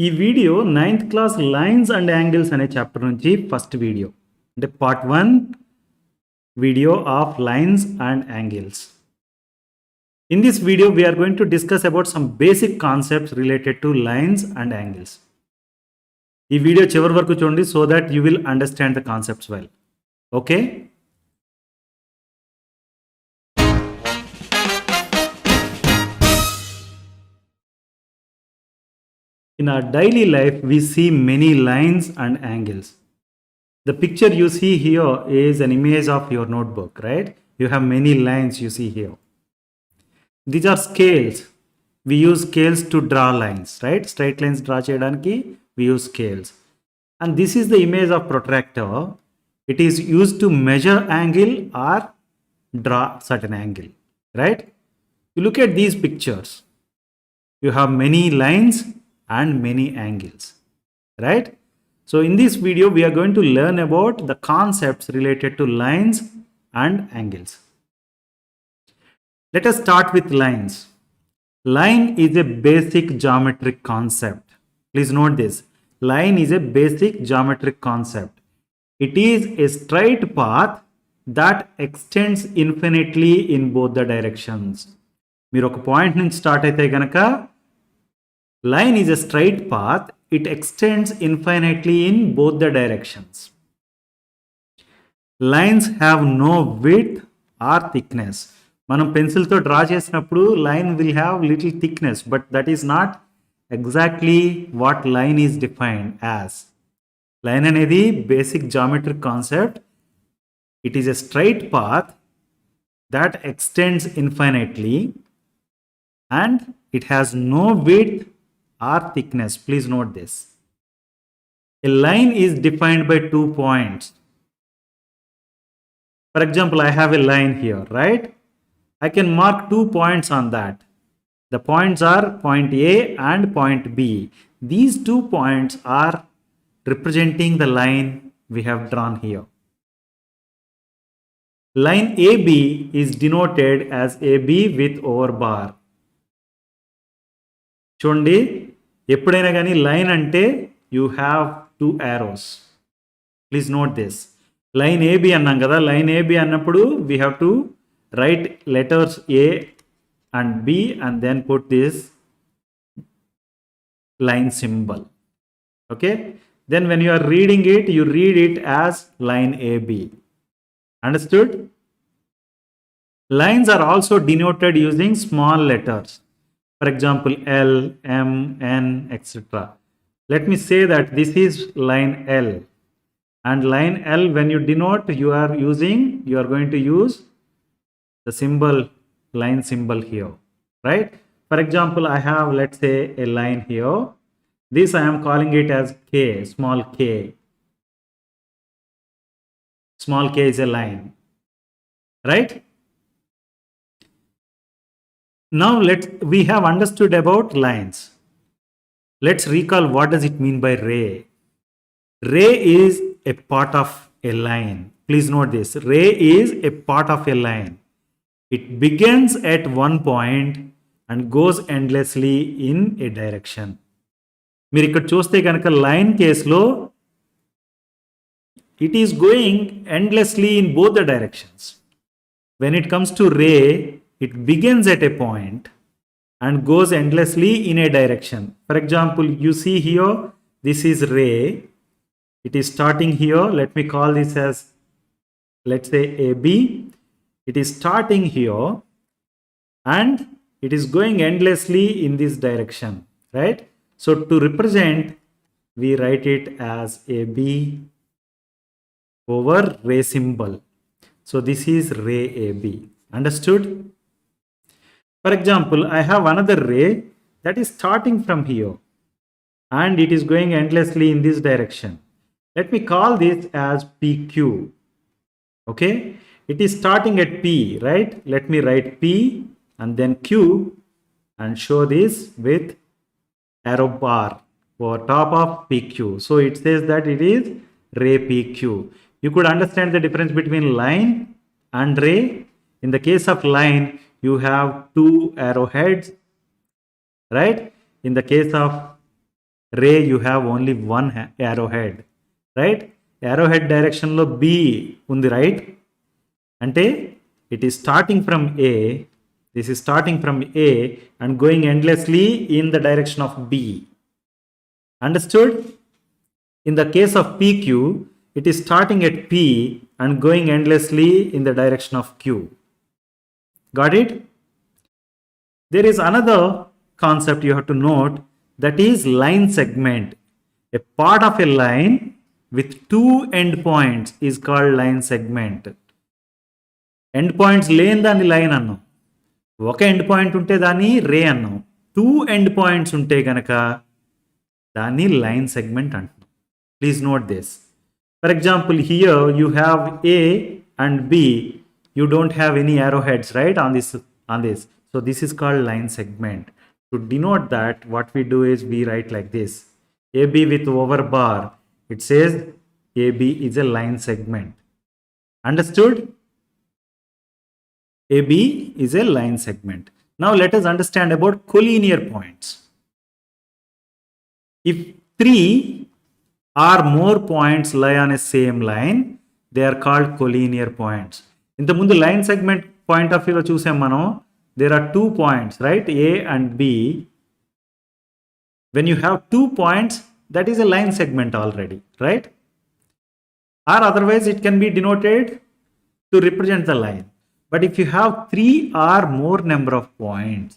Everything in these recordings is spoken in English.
ఈ video 9th class lines and angles అనే chapter నుంచి ఫస్ట్ వీడియో అంటే part 1 video of lines and angles. In this video we are going to discuss about some basic concepts related to lines and angles. ఈ video చివరి వరకు చూడండి so that you will understand the concepts well. Okay? In our daily life, we see many lines and angles. The picture you see here is an image of your notebook, right? You have many lines you see here. These are scales. We use scales to draw lines, right? Straight lines draw cheyadaniki we use scales. And this is the image of protractor. It is used to measure angle or draw certain angle, right? You look at these pictures. You have many lines and many angles, right? So in this video we are going to learn about the concepts related to lines and angles. Let us start with lines. Line is a basic geometric concept. Please note this. Line is a basic geometric concept. It is a straight path that extends infinitely in both the directions. మీరు ఒక point నుంచి start అయితే గనక line is a straight path. It extends infinitely in both the directions. Lines have no width or thickness. మనం పెన్సిల్తో draw చేసినప్పుడు line will have little thickness but that is not exactly what line is defined as. Line అనేది basic geometric concept. It is a straight path that extends infinitely and it has no width or thickness. Please note this. A line is defined by 2 points. For example, I have a line here, right? I can mark 2 points on that. The points are point A and point B. These 2 points are representing the line we have drawn here. Line AB is denoted as AB with over bar. చూడండి, ఎప్పుడైనా కానీ line అంటే you have 2 arrows. Please note this. Line AB అన్నాం కదా, line AB అన్నప్పుడు we have to write letters A and B and then put this line symbol. Okay, then when you are reading it you read it as line AB. Understood? Lines are also denoted using small letters. For example, L, M, N, etc. Let me say that this is line L. And line L, when you denote, you are going to use the symbol, line symbol here, right? For example, I have, let's say, a line here. This I am calling it as K, small k. Small k is a line, right? Now we have understood about lines. Let's recall what does it mean by ray. Ray is a part of a line. Please note this. Ray is a part of a line. It begins at one point and goes endlessly in a direction. మీరు ఇక్కడ చూస్తే కనుక line కేసులో it is going endlessly in both the directions. When it comes to ray, it begins at a point and goes endlessly in a direction. For example, you see here, this is ray. It is starting here. Let me call this as, let's say, AB. It is starting here and it is going endlessly in this direction, right? So to represent, we write it as AB over ray symbol. So this is ray AB. Understood? For example, I have another ray that is starting from here and it is going endlessly in this direction. Let me call this as PQ. Okay, it is starting at P, right? Let me write P and then Q and show this with arrow bar over top of PQ. So it says that it is ray PQ. You could understand the difference between line and ray. In the case of line, you have 2 arrowheads, right? In the case of ray you have only one arrowhead, right? Arrowhead direction lo B undi, right? Ante it is starting from A, this is starting from A and going endlessly in the direction of B. Understood? In the case of PQ, it is starting at P and going endlessly in the direction of Q. Got it? There is another concept you have to note, that is line segment. A part of a line with two endpoints is called line segment. Endpoints లేని దాన్ని line అన్నాం, ఒక end point ఉంటే దాన్ని రే అన్నాం, two end points ఉంటే గనక దాన్ని లైన్ సెగ్మెంట్ అంటున్నాం. Please note this. For example here you have A and B, you don't have any arrowheads, right, on this. So this is called line segment. To denote that, what we do is we write like this: AB with over bar, it says AB is a line segment. Understood? AB is a line segment. Now let us understand about collinear points. If three or more points lie on a same line, they are called collinear points. In the mundu line segment point of view lo chusam manam, there are 2 points, right? A and B. When you have 2 points, that is a line segment already, right? Or otherwise it can be denoted to represent the line. But if you have 3 or more number of points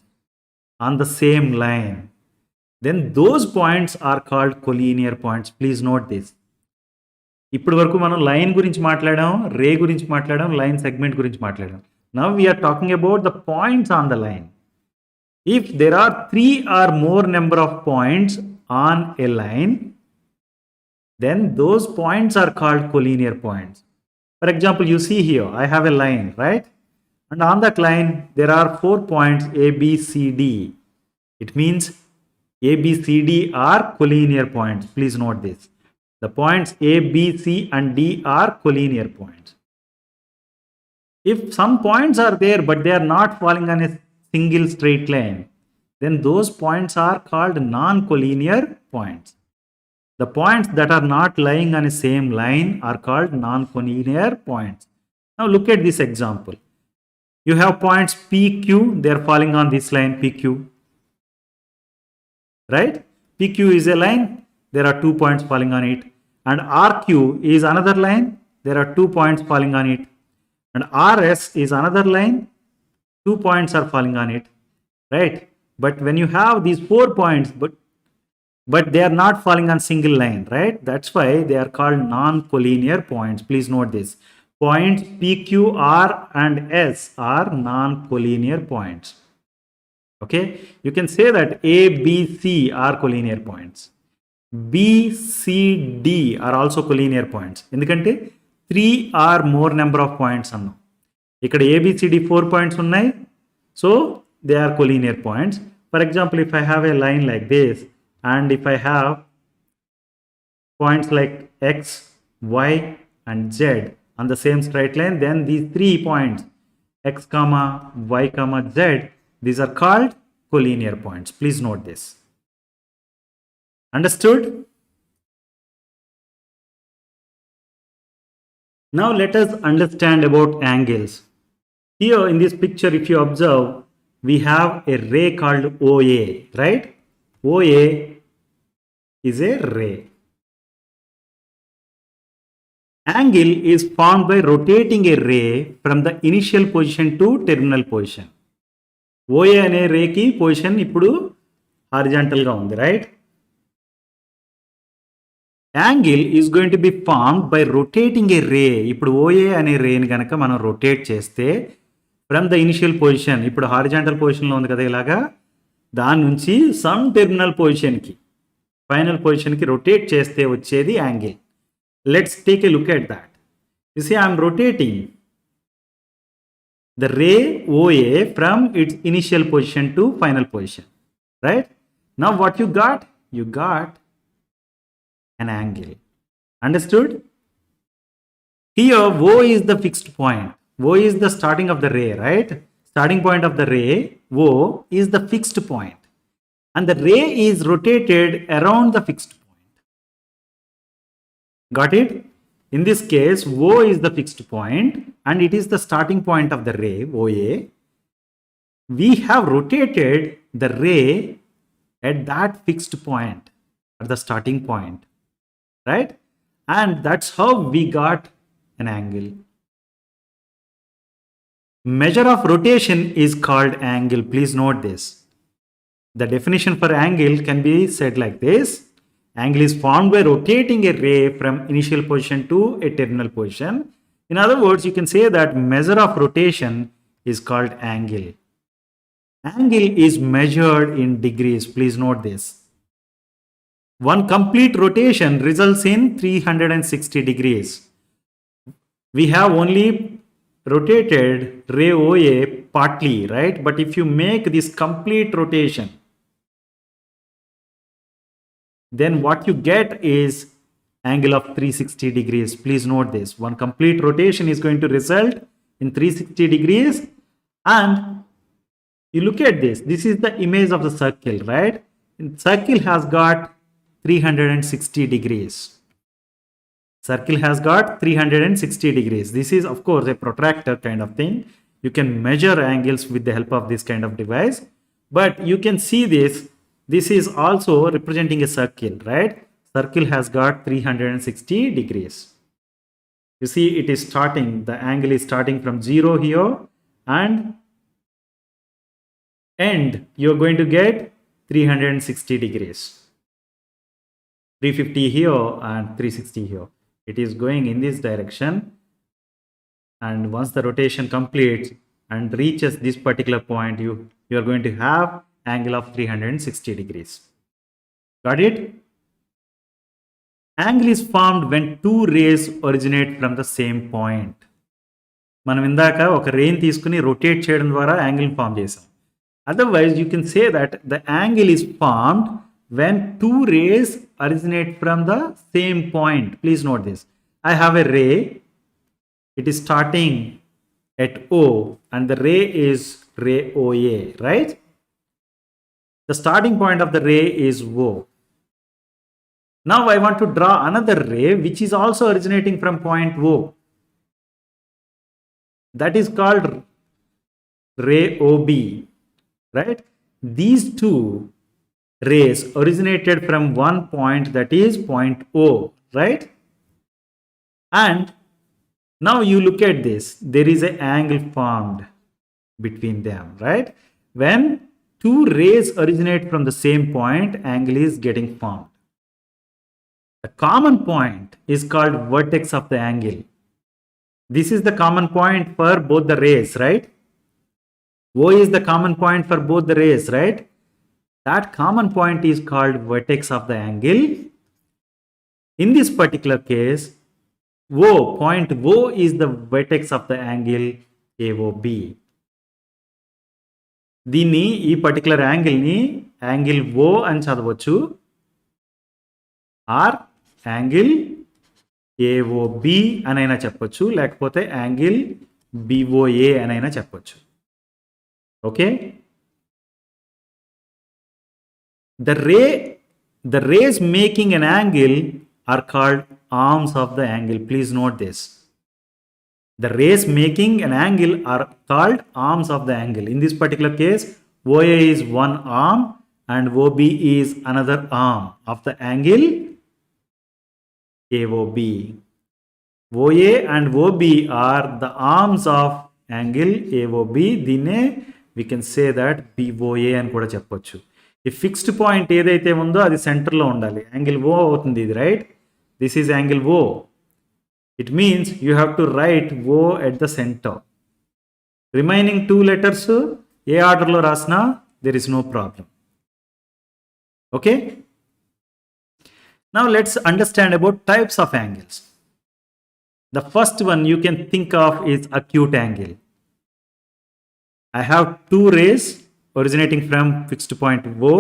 on the same line, then those points are called collinear points. Please note this. ఇప్పుడు వరకు మనం line గురించి మాట్లాడాం, రే గురించి మాట్లాడాం, line segment గురించి మాట్లాడాం. Now we are talking about the points on the line. If there are 3 or more number of points on a line, then those points are called collinear points. For example, you see here, I have a line, right? And on that line, there are 4 points A, B, C, D. It means A, B, C, D are collinear points. Please note this. The points A, B, C and D are collinear points. If some points are there but they are not falling on a single straight line, then those points are called non-collinear points. The points that are not lying on a same line are called non-collinear points. Now look at this example. You have points PQ, they are falling on this line PQ, right? PQ is a line, there are 2 points falling on it. And RQ is another line, there are 2 points falling on it. And RS is another line, 2 points are falling on it, right? But when you have these 4 points, but they are not falling on single line, right? That's why they are called non-collinear points. Please note this. Points PQ, R and S are non-collinear points. Okay, you can say that A, B, C are collinear points. B, C, D are also collinear points. ఎందుకంటే 3 or more number of points అన్నాం. ఇక్కడ ABCD 4 points ఉన్నాయి, so they are collinear points. For example, if I have a line like this and if I have points like X, Y and Z on the same straight line, then these 3 points X, Y, Z, these are called collinear points. Please note this. Understood? Now let us understand about angles. Here in this picture, if you observe, we have a ray called OA, right? OA is a ray. Angle is formed by rotating a ray from the initial position to terminal position. OA అనే రేకి position ఇప్పుడు horizontal గా ఉంది, right? Angle is going to be formed by rotating a ray. ఇప్పుడు OA అనే రేని కనుక మనం rotate చేస్తే ఫ్రమ్ ద ఇనిషియల్ పొజిషన్, ఇప్పుడు హారిజాంటల్ పొజిషన్లో ఉంది కదా ఇలాగా, దాని నుంచి సమ్ టెర్మినల్ పొజిషన్కి, ఫైనల్ పొజిషన్కి రొటేట్ చేస్తే వచ్చేది angle. Let's take a look at that. You see I'm rotating the ray OA from its initial position to final position, right? Now what you got? You got an angle. Understood? Here O is the fixed point. O is the starting of the ray, right? Starting point of the ray, O is the fixed point. and the ray is rotated around the fixed point. Got it? In this case, O is the fixed point and it is the starting point of the ray, OA. We have rotated the ray at that fixed point, at the starting point, right? And that's how we got an angle. Measure of rotation is called angle. Please note this. The definition for angle can be said like this. Angle is formed by rotating a ray from initial position to a terminal position. In other words, you can say that measure of rotation is called angle. Angle is measured in degrees. Please note this. One complete rotation results in 360 degrees. We have only rotated ray OA partly, right? But if you make this complete rotation, then what you get is angle of 360 degrees. Please note this. One complete rotation is going to result in 360 degrees. And you look at this. This is the image of the circle, right? The circle has got 360 degrees. Circle has got 360 degrees. This is, of course, a protractor kind of thing. You can measure angles with the help of this kind of device. But you can see this. This is also representing a circle, right? Circle has got 360 degrees. You see, it is starting, the angle is starting from 0 here and end, you're going to get 360 degrees. 350 here and 360 here. It is going in this direction. And once the rotation completes and reaches this particular point, you are going to have angle of 360 degrees. Got it? Angle is formed when two rays originate from the same point. మనం ఇందాక ఒక రేని తీసుకుని rotate చేయడం ద్వారా angle form చేసాం. Otherwise, you can say that the angle is formed when two rays originate from the same point. Please note this. I have a ray. It is starting at O and the ray is ray OA, right? The starting point of the ray is O. Now I want to draw another ray which is also originating from point O. That is called ray OB, right? These two rays originated from one point, that is point O, right? And now you look at this. There is an angle formed between them, right? When two rays originate from the same point, angle is getting formed. The common point is called vertex of the angle. This is the common point for both the rays, right? O is the common point for both the rays, right? That common point is called vertex of the angle. In this particular case, point O is the vertex of the angle AOB. దీన్ని ఈ particular యాంగిల్ని angle ఓ అని చదవచ్చు are angle AOB అనైనా చెప్పొచ్చు లేకపోతే angle BOA అనైనా చెప్పొచ్చు. Okay, the rays making an angle are called arms of the angle. Please note this. The rays making an angle are called arms of the angle. In this particular case, OA is one arm and OB is another arm of the angle AOB. OA and OB are the arms of angle AOB. Dine we can say that BOA అని కూడా చెప్పొచ్చు. ఈ fixed point ఏదైతే ఉందో అది సెంటర్లో ఉండాలి. Angle O అవుతుంది ఇది, right? This is angle O. It means you have to write O at the center. Remaining two letters, ఏ ఆర్డర్లో రాసినా there is no problem. Okay? Now let's understand about types of angles. The first one you can think of is acute angle. I have two rays originating from fixed point O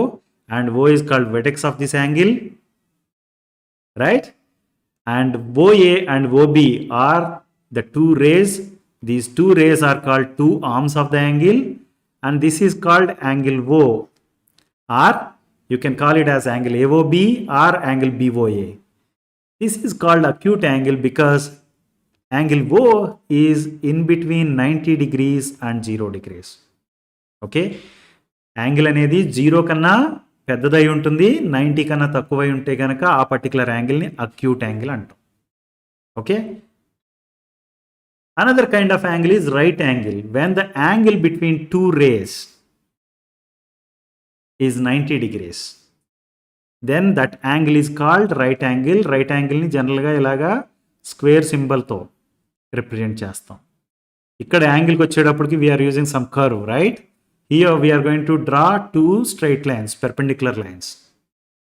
and O is called vertex of this angle, right? And OA and OB are the two rays. These two rays are called two arms of the angle and this is called angle O or You can call it as angle AOB or angle BOA. This is called acute angle because angle O is in between 90 degrees and 0 degrees. Okay? Angle అనేది 0 కన్నా పెద్దదై ఉంటుంది, 90 కన్నా తక్కువై ఉంటే కనుక ఆ particular యాంగిల్ని acute angle అంటాం. Okay, another kind of angle is right angle. When the angle between two rays is 90 degrees, then that angle is called right angle. Right angle ని జనరల్గా ఇలాగా స్క్వేర్ సింబల్తో రిప్రజెంట్ చేస్తాం. ఇక్కడ యాంగిల్కి వచ్చేటప్పటికి we are using some curve, right? Here we are going to draw two straight lines, perpendicular lines.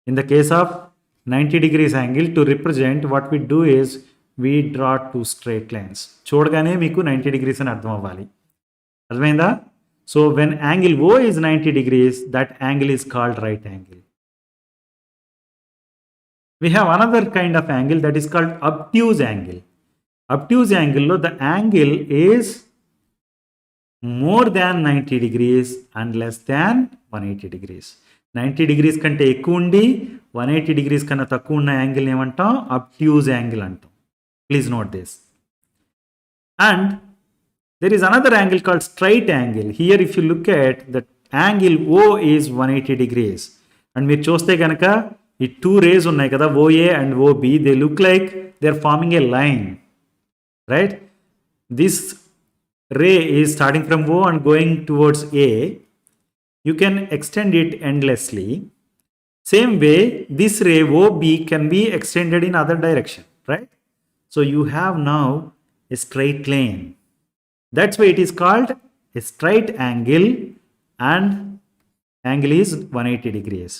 In the case of 90 degrees angle, to represent, what we do is we draw two straight lines. చూడగానే మీకు 90 degrees అని అర్థం అవ్వాలి. అర్థమైందా? So when angle O is 90 degrees, that angle is called right angle. We have another kind of angle that is called obtuse angle. Obtuse angle lo the angle is more than 90 degrees and less than 180 degrees. 90 degrees కంటే ఎక్కువ ఉండి 180 degrees కన్నా తక్కువ ఉన్న angle ఏమంటాం? అబ్ట్యూజ్ angle అంటాం. Please note this. And there is another angle called straight angle. Here if you look at the angle O is 180 degrees. And మీరు చూస్తే కనుక ఈ two rays ఉన్నాయి కదా, OA and OB, they look like they are forming a line, right? This ray is starting from O and going towards A. You can extend it endlessly. Same way, this ray OB can be extended in other direction, right? So you have now a straight line. That's why it is called a straight angle, and angle is 180 degrees.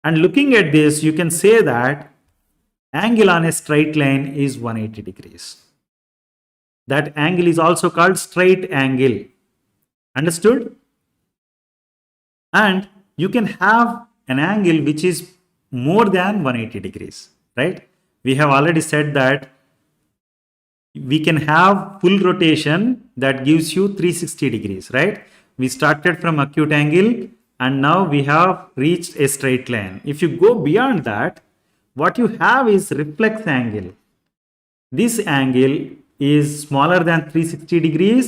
And looking at this, you can say that angle on a straight line is 180 degrees. That angle is also called straight angle. Understood? And you can have an angle which is more than 180 degrees, right? We have already said that we can have full rotation that gives you 360 degrees, right? We started from acute angle and now we have reached a straight line. If you go beyond that, what you have is reflex angle. This angle is smaller than 360 degrees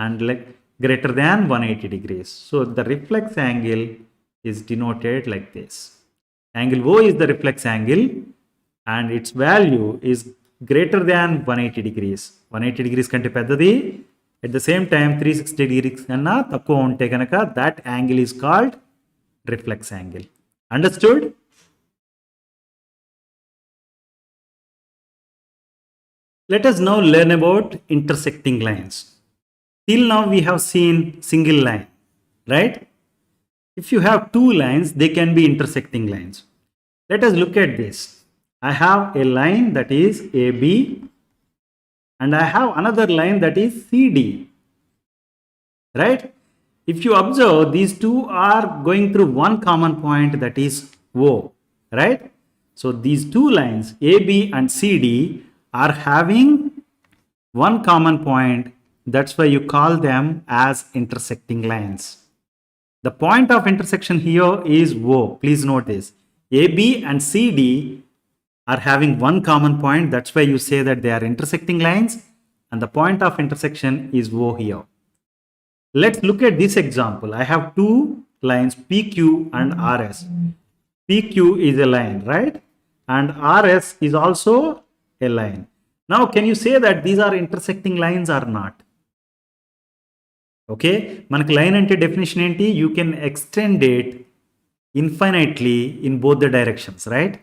and like greater than 180 degrees. So the reflex angle is denoted like this. Angle O is the reflex angle and its value is greater than 180 degrees. 180 degrees కంటే పెద్దది. At the same time 360 degrees కన్నా తక్కువ ఉంటే కనుక that angle is called reflex angle. Understood? Let us now learn about intersecting lines. Till now we have seen single line, right? If you have two lines, they can be intersecting lines. Let us look at this. I have a line that is AB and I have another line that is CD, right? If you observe, these two are going through one common point, that is O, right? So these two lines AB and CD are having one common point. That's why you call them as intersecting lines. The point of intersection here is O. Please note this. AB and CD are having one common point. That's why you say that they are intersecting lines, and the point of intersection is O here. Let's look at this example. I have two lines PQ and RS. PQ is a line, right? And RS is also a line. Now, can you say that these are intersecting lines or not? Okay, మనకి line అంటే definition ఏంటి? You can extend it infinitely in both the directions, right?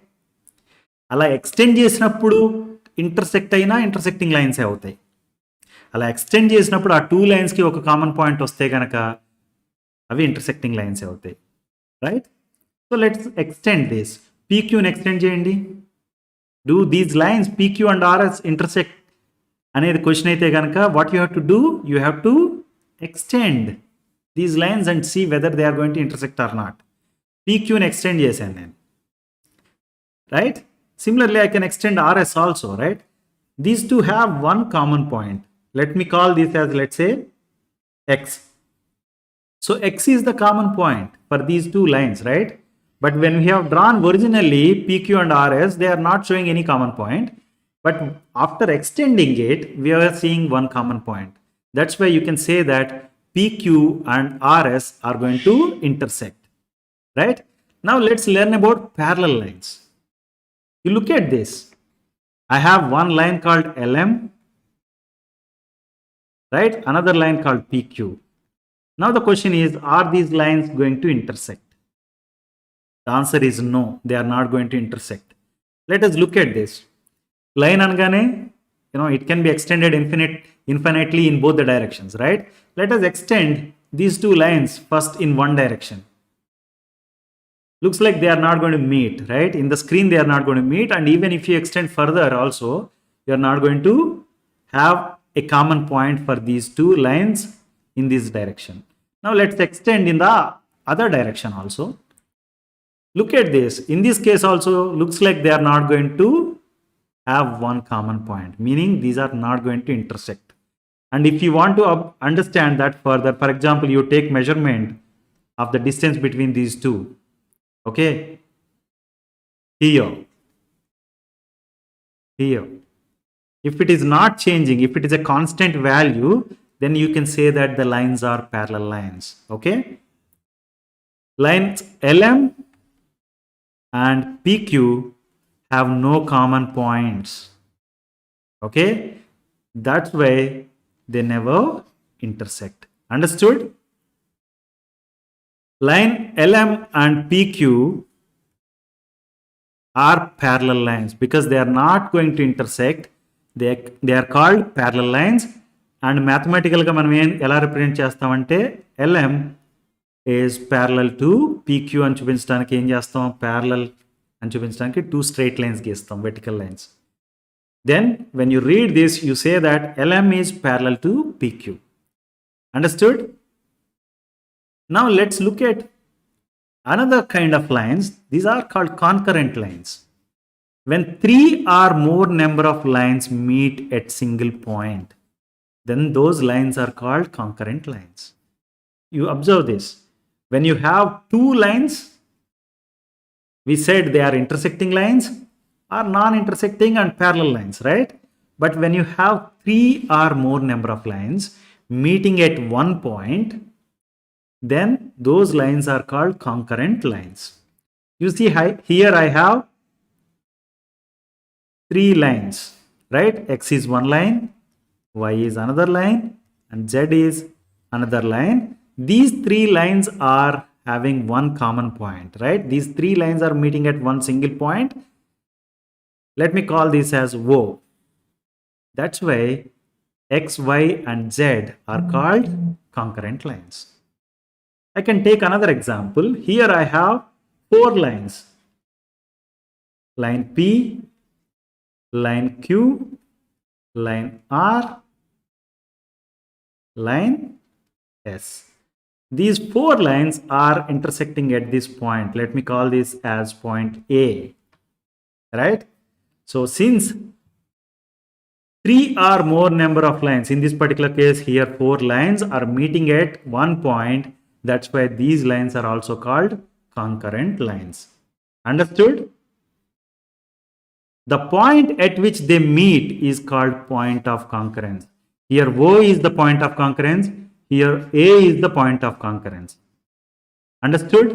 అలా extend చేసినప్పుడు intersect అయినా intersecting lines అవుతాయి. అలా extend చేసినప్పుడు ఆ టూ లైన్స్కి ఒక కామన్ పాయింట్ వస్తే కనుక అవి ఇంటర్సెక్టింగ్ లైన్స్ అవుతాయి, right? So let's extend this. పీక్యూని ఎక్స్టెండ్ చేయండి. Do these lines PQ and RS intersect అనేది క్వశ్చన్ అయితే కనుక what you have to do? You have to extend these lines and see whether they are going to intersect or not. పీక్యూని extend చేశాను నేను, right? Similarly, I can extend RS also, right? These two have one common point. Let me call this as, let's say, X. So X is the common point for these two lines, right? But when we have drawn originally PQ and RS, they are not showing any common point. But after extending it, we are seeing one common point. That's why you can say that PQ and RS are going to intersect. Right? Now let's learn about parallel lines. You look at this. I have one line called LM, right? Another line called PQ. Now the question is, are these lines going to intersect? The answer is no, they are not going to intersect. Let us look at this. Line angane, it can be extended infinitely in both the directions, right? Let us extend these two lines first in one direction. Looks like they are not going to meet, right? In the screen, they are not going to meet. And even if you extend further also, you are not going to have a common point for these two lines in this direction. Now let's extend in the other direction also. Look at this. In this case also, looks like they are not going to have one common point, meaning these are not going to intersect. And if you want to understand that further, for example, you take measurement of the distance between these two. Okay, here. If it is not changing, if it is a constant value, then you can say that the lines are parallel lines. Okay, lines LM and PQ have no common points. Okay, that's why they never intersect. Understood? Line LM and PQ are parallel lines because they are not going to intersect. They are called parallel lines. And mathematical ga manam ela represent chestamante LM is parallel to PQ అని చూపించడానికి ఏం చేస్తాం, parallel అని చూపించడానికి two straight lines గీస్తాం, vertical lines. Then when you read this, you say that LM is parallel to PQ. Understood? Now let's look at another kind of lines. These are called concurrent lines. When three or more number of lines meet at single point, then those lines are called concurrent lines. You observe this. When you have two lines, we said they are intersecting lines or non-intersecting and parallel lines, right? But when you have three or more number of lines meeting at one point, then those lines are called concurrent lines. You see here I have three lines, right? X is one line, Y is another line, and Z is another line. These three lines are having one common point, right? These three lines are meeting at one single point. Let me call this as O. That's why X, Y, and Z are called concurrent lines. I can take another example. Here I have four lines. Line P, line Q, line R, line S. These four lines are intersecting at this point. Let me call this as point A, right? So since three or more number of lines, in this particular case here four lines are meeting at one point, that's why these lines are also called concurrent lines. Understood? The point at which they meet is called point of concurrence. Here O is the point of concurrence. Here A is the point of concurrence. Understood?